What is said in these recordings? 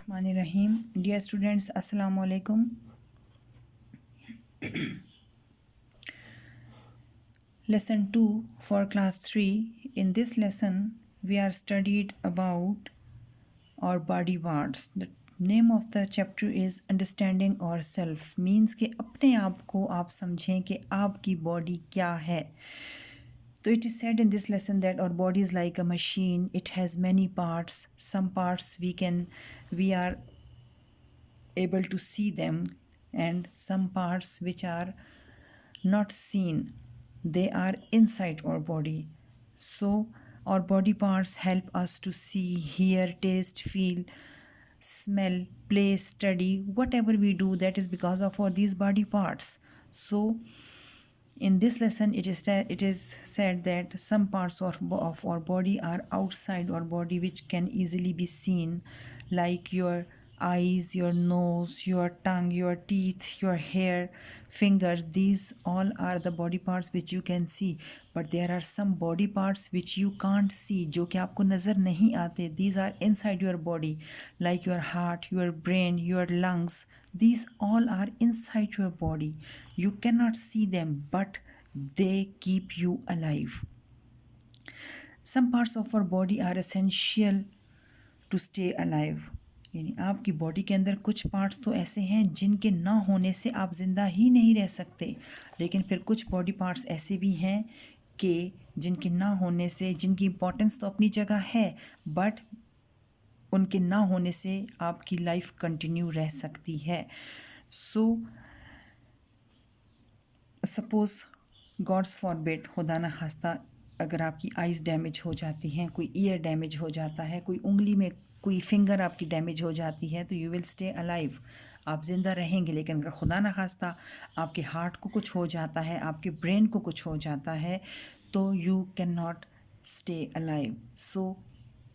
Bismillahirrahmanirrahim. Dear students, Assalamu alaikum. Lesson 2 for class 3. In this lesson, we are studied about our body parts. The name of the chapter is Understanding Ourself. Means कि अपने आप को आप समझें कि आपकी body क्या है. So it is said in this lesson that our body is like a machine. It has many parts. Some parts we are able to see them, and some parts which are not seen, they are inside our body. So our body parts help us to see, hear, taste, feel, smell, play, study. Whatever we do, that is because of all these body parts. So in this lesson it is said that some parts of our body are outside our body which can easily be seen, like your eyes, your nose, your tongue, your teeth, your hair, fingers. These all are the body parts which you can see. But there are some body parts which you can't see, जो कि आपको नज़र नहीं आते. These are inside your body, like your heart, your brain, your lungs. These all are inside your body. You cannot see them, but they keep you alive. Some parts of our body are essential to stay alive. यानी आपकी body के अंदर कुछ parts तो ऐसे हैं जिनके ना होने से आप ज़िंदा ही नहीं रह सकते, लेकिन फिर कुछ बॉडी पार्ट्स ऐसे भी हैं कि जिनके ना होने से, जिनकी इम्पोर्टेंस तो अपनी जगह है, बट उनके ना होने से आपकी लाइफ कंटिन्यू रह सकती है. सो सपोज़ गॉड्स फॉरबिड, खुदा न खास्ता, अगर आपकी आइज़ डैमेज हो जाती हैं, कोई ईयर डैमेज हो जाता है, कोई उंगली में कोई फिंगर आपकी डैमेज हो जाती है, तो यू विल स्टे अलाइव, आप ज़िंदा रहेंगे. लेकिन अगर खुदा न खास्ता आपके हार्ट को कुछ हो जाता है, आपके ब्रेन को कुछ हो जाता है, तो you can not stay alive. So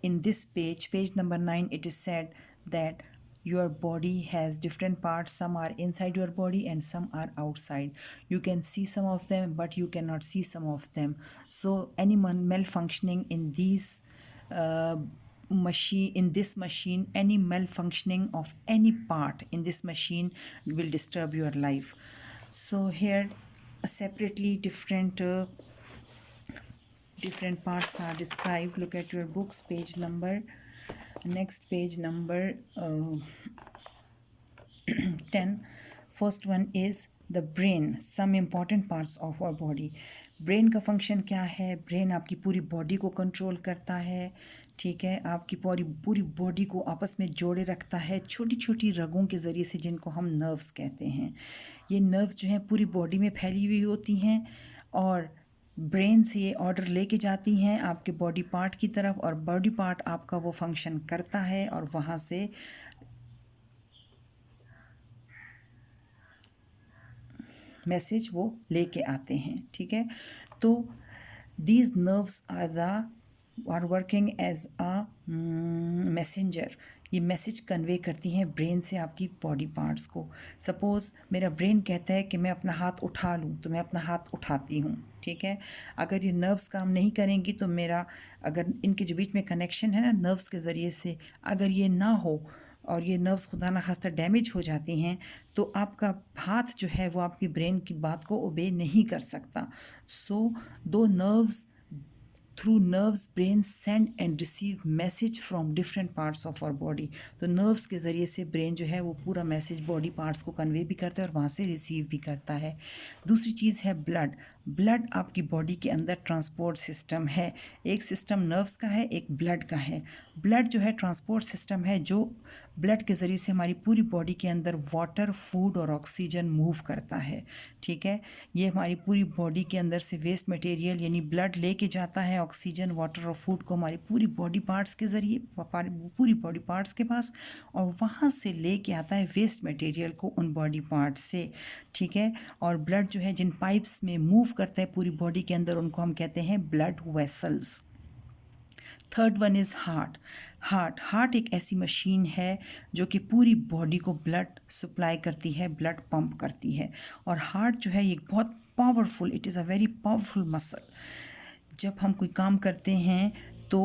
in this page number 9, it is said that your body has different parts. Some are inside your body and some are outside. You can see some of them, but you cannot see some of them. So any malfunctioning in these machine, any malfunctioning of any part in this machine will disturb your life. So here separately different parts are described. Look at your books, page number 10. First one is the brain. Some important parts of our body. Brain का function क्या है? Brain आपकी पूरी body को control करता है, ठीक है, आपकी पूरी बॉडी को आपस में जोड़े रखता है छोटी छोटी रगों के ज़रिए से, जिनको हम नर्व्स कहते हैं. ये नर्व्स जो हैं पूरी बॉडी में फैली हुई होती हैं और ब्रेन से ये ऑर्डर लेके जाती हैं आपके बॉडी पार्ट की तरफ, और बॉडी पार्ट आपका वो फंक्शन करता है और वहाँ से मैसेज वो लेके आते हैं, ठीक है. तो these nerves are working as a messenger. ये मैसेज कन्वे करती हैं ब्रेन से आपकी बॉडी पार्ट्स को. सपोज़ मेरा ब्रेन कहता है कि मैं अपना हाथ उठा लूँ, तो मैं अपना हाथ उठाती हूँ, ठीक है. अगर ये नर्व्स काम नहीं करेंगी तो अगर इनके जो बीच में कनेक्शन है ना नर्व्स के ज़रिए से, अगर ये ना हो और ये नर्व्स खुदा न खास्ता डैमेज हो जाती हैं, तो आपका हाथ जो है वो आपकी ब्रेन की बात को ओबे नहीं कर सकता. सो दो nerves, through nerves brain send and receive message from different parts of our body. तो nerves के ज़रिए से brain जो है वो पूरा मैसेज बॉडी पार्ट्स को कन्वे भी करता है और वहाँ से रिसीव भी करता है. दूसरी चीज़ है ब्लड. ब्लड आपकी बॉडी के अंदर ट्रांसपोर्ट सिस्टम है. एक सिस्टम नर्व्स का है, एक ब्लड का है. ब्लड जो है ट्रांसपोर्ट सिस्टम है, जो ब्लड के ज़रिए से हमारी पूरी बॉडी के अंदर वाटर, फूड और ऑक्सीजन मूव करता है, ठीक है. ये हमारी पूरी बॉडी के अंदर से वेस्ट मटेरियल यानी ब्लड लेके जाता है ऑक्सीजन, वाटर और फूड को हमारी पूरी बॉडी पार्ट्स के ज़रिए, पूरी बॉडी पार्ट्स के पास, और वहाँ से लेके आता है वेस्ट मटेरियल को उन बॉडी पार्ट्स से, ठीक है. और ब्लड जो है जिन पाइप्स में मूव करता है पूरी बॉडी के अंदर, उनको हम कहते हैं blood vessels. Third one is heart. Heart एक ऐसी मशीन है जो कि पूरी बॉडी को ब्लड सप्लाई करती है, ब्लड पंप करती है. और हार्ट जो है ये बहुत powerful, it is a very powerful muscle. जब हम कोई काम करते हैं तो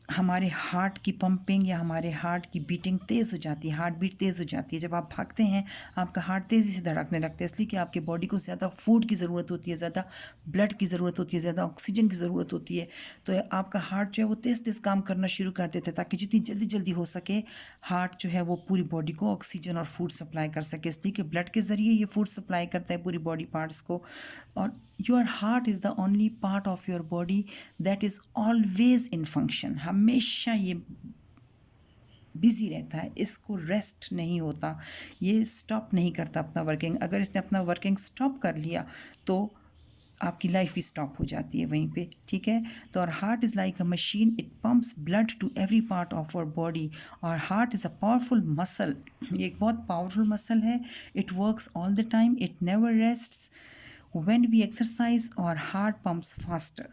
हमारे हार्ट की पंपिंग या हमारे हार्ट की बीटिंग तेज़ हो जाती है, हार्ट बीट तेज़ हो जाती है। जब आप भागते हैं आपका हार्ट तेज़ी से धड़कने लगता है, इसलिए कि आपके बॉडी को ज़्यादा फूड की ज़रूरत होती है, ज़्यादा ब्लड की ज़रूरत होती है, ज़्यादा ऑक्सीजन की ज़रूरत होती है। तो आपका हार्ट जो है वो तेज़ तेज़ काम करना शुरू कर देता है, ताकि जितनी जल्दी जल्दी हो सके हार्ट जो है वो पूरी बॉडी को ऑक्सीजन और फूड सप्लाई कर सके। इसलिए कि ब्लड के ज़रिए ये फूड सप्लाई करता है पूरी बॉडी पार्ट्स को। और your heart is the only part of your body that is always in function. हमेशा ये बिजी रहता है, इसको रेस्ट नहीं होता, ये स्टॉप नहीं करता अपना वर्किंग। अगर इसने अपना वर्किंग स्टॉप कर लिया तो आपकी लाइफ भी स्टॉप हो जाती है वहीं पे, ठीक है। तो और heart is like a machine, it pumps blood to every part of our body. और heart is a powerful muscle, ये एक बहुत पावरफुल मसल है। It works all the time, it never rests. When we exercise, our heart pumps faster.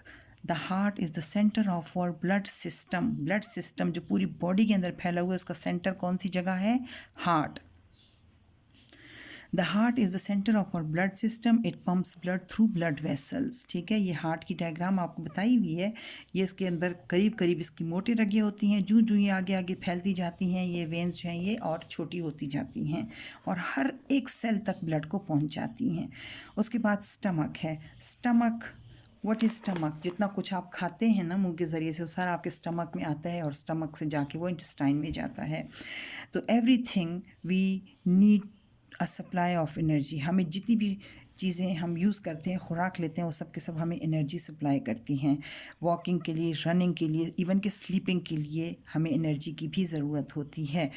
The heart is the center of our blood system. Blood system जो पूरी body के अंदर फैला हुआ है, उसका सेंटर कौन सी जगह है? Heart. The heart is the centre of our blood system, it pumps blood through blood vessels, ठीक है। ये हार्ट की डायग्राम आपको बताई हुई है। ये इसके अंदर करीब करीब इसकी मोटी रगें होती हैं, जूँ जूँ ये आगे आगे फैलती जाती हैं, ये वेन्स जो हैं ये और छोटी होती जाती हैं और हर एक सेल तक ब्लड को पहुंच जाती हैं। उसके बाद स्टमक है। Stomach, what is stomach? जितना कुछ आप खाते हैं ना मुंह के ज़रिए से, वो सारा आपके स्टमक में आता है और स्टमक से जाके वो इंटेस्टाइन में जाता है। तो everything we need a supply of energy. हमें जितनी भी चीज़ें हम यूज़ करते हैं, खुराक लेते हैं, वो सब के सब हमें एनर्जी सप्लाई करती हैं। वॉकिंग के लिए, रनिंग के लिए, इवन कि स्लीपिंग के लिए हमें एनर्जी की भी ज़रूरत होती है।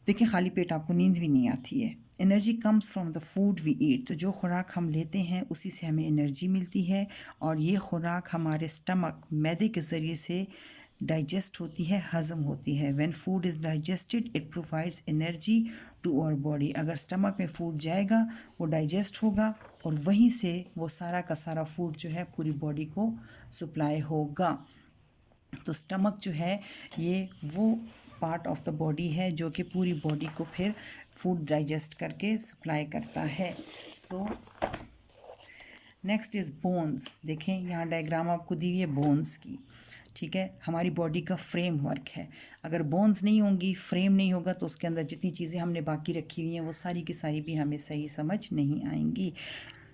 देखिए, खाली पेट आपको नींद भी नहीं आती है। Energy comes from the food we eat. तो जो खुराक हम लेते हैं उसी से हमें एनर्जी मिलती है और ये खुराक हमारे स्टमक, मैदे के ज़रिए से डाइजेस्ट होती है, हज़म होती है। When food is digested it provides energy to our body. अगर स्टमक में फूड जाएगा वो डाइजेस्ट होगा और वहीं से वो सारा का सारा फूड जो है पूरी बॉडी को सप्लाई होगा। तो स्टमक जो है ये वो पार्ट ऑफ द बॉडी है जो कि पूरी बॉडी को फिर फूड डाइजेस्ट करके सप्लाई करता है। So next is bones. देखें यहाँ डायग्राम आपको दी हुई है बोन्स की, ठीक है। हमारी बॉडी का फ्रेम वर्क है। अगर बोन्स नहीं होंगी, फ्रेम नहीं होगा, तो उसके अंदर जितनी चीज़ें हमने बाकी रखी हुई हैं वो सारी की सारी भी हमें सही समझ नहीं आएंगी।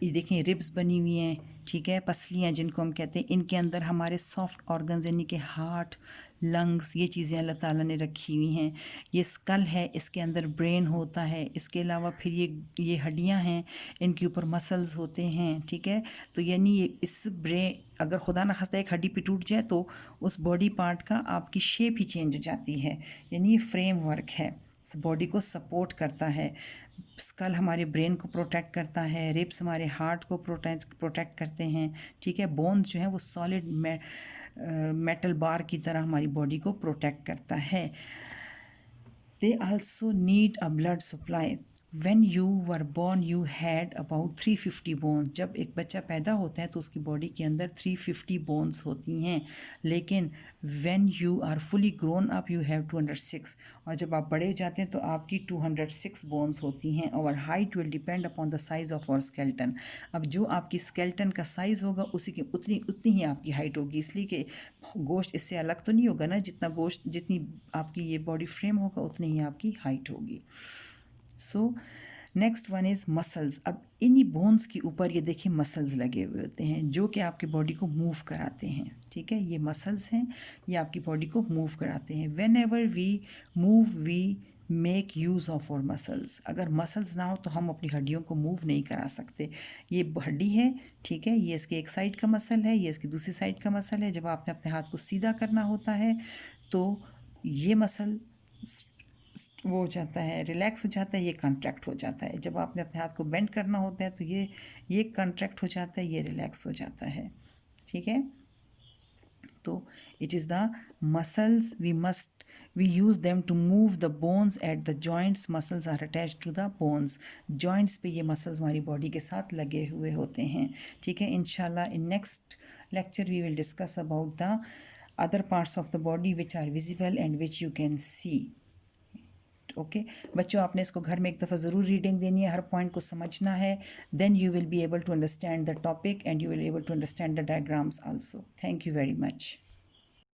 ये देखें, रिब्स बनी हुई हैं, ठीक है, पसलियाँ जिनको हम कहते हैं, इनके अंदर हमारे सॉफ्ट ऑर्गन्स यानी कि हार्ट, लंग्स, ये चीज़ें अल्लाह ताला ने रखी हुई हैं। ये स्कल है, इसके अंदर ब्रेन होता है। इसके अलावा फिर ये हड्डियाँ हैं, इनके ऊपर मसल्स होते हैं, ठीक है। तो यानी ये इस ब्रेन, अगर खुदा न खास्ता एक हड्डी भी टूट जाए तो उस बॉडी पार्ट का आपकी शेप ही चेंज हो जाती है। यानी ये फ्रेम वर्क है, बॉडी को सपोर्ट करता है। स्कल हमारे ब्रेन को प्रोटेक्ट करता है, रिब्स हमारे हार्ट को प्रोटेक्ट करते हैं, ठीक है। बोन्स जो है वो सॉलिड मेटल बार की तरह हमारी बॉडी को प्रोटेक्ट करता है। They also need a blood supply. When you were born you had about 350 bones। जब एक बच्चा पैदा होता है तो उसकी बॉडी के अंदर 350 बोन्स होती हैं, लेकिन when you are fully grown up you have 206। और जब आप बड़े हो जाते हैं तो आपकी 206 बोन्स होती हैं। और height will depend upon the size of our skeleton. अब जो आपकी स्केल्टन का साइज़ होगा उसी की उतनी ही आपकी हाइट होगी, इसलिए कि गोश्त इससे अलग तो नहीं होगा ना, जितना गोश्त, जितनी आपकी ये बॉडी फ्रेम होगा उतनी ही आपकी हाइट होगी। So next one is muscles. अब इन्हीं बोन्स के ऊपर ये देखिए मसल्स लगे हुए होते हैं जो कि आपकी बॉडी को मूव कराते हैं, ठीक है। ये मसल्स हैं, ये आपकी बॉडी को मूव कराते हैं। Whenever we move we make use of our muscles. अगर मसल्स ना हो तो हम अपनी हड्डियों को मूव नहीं करा सकते। ये हड्डी है, ठीक है, ये इसकी एक साइड का मसल है, ये इसकी दूसरी साइड का मसल है। जब आपने अपने हाथ को सीधा करना होता है तो ये मसल वो हो जाता है, रिलैक्स हो जाता है, ये कॉन्ट्रैक्ट हो जाता है। जब आपने अपने हाथ को बेंड करना होता है तो ये कॉन्ट्रैक्ट हो जाता है, ये रिलैक्स हो जाता है, ठीक है। तो it is the muscles we use them to move the bones at the joints. Muscles are attach to the bones. Joints पे ये मसल्स हमारी बॉडी के साथ लगे हुए होते हैं, ठीक है। इंशाल्लाह in next lecture we will discuss about the other parts of the body which are visible and which you can see. Okay बच्चों, आपने इसको घर में एक दफ़ा ज़रूर रीडिंग देनी है, हर पॉइंट को समझना है। Then you will be able to understand the topic and you will able to understand the diagrams also. Thank you very much.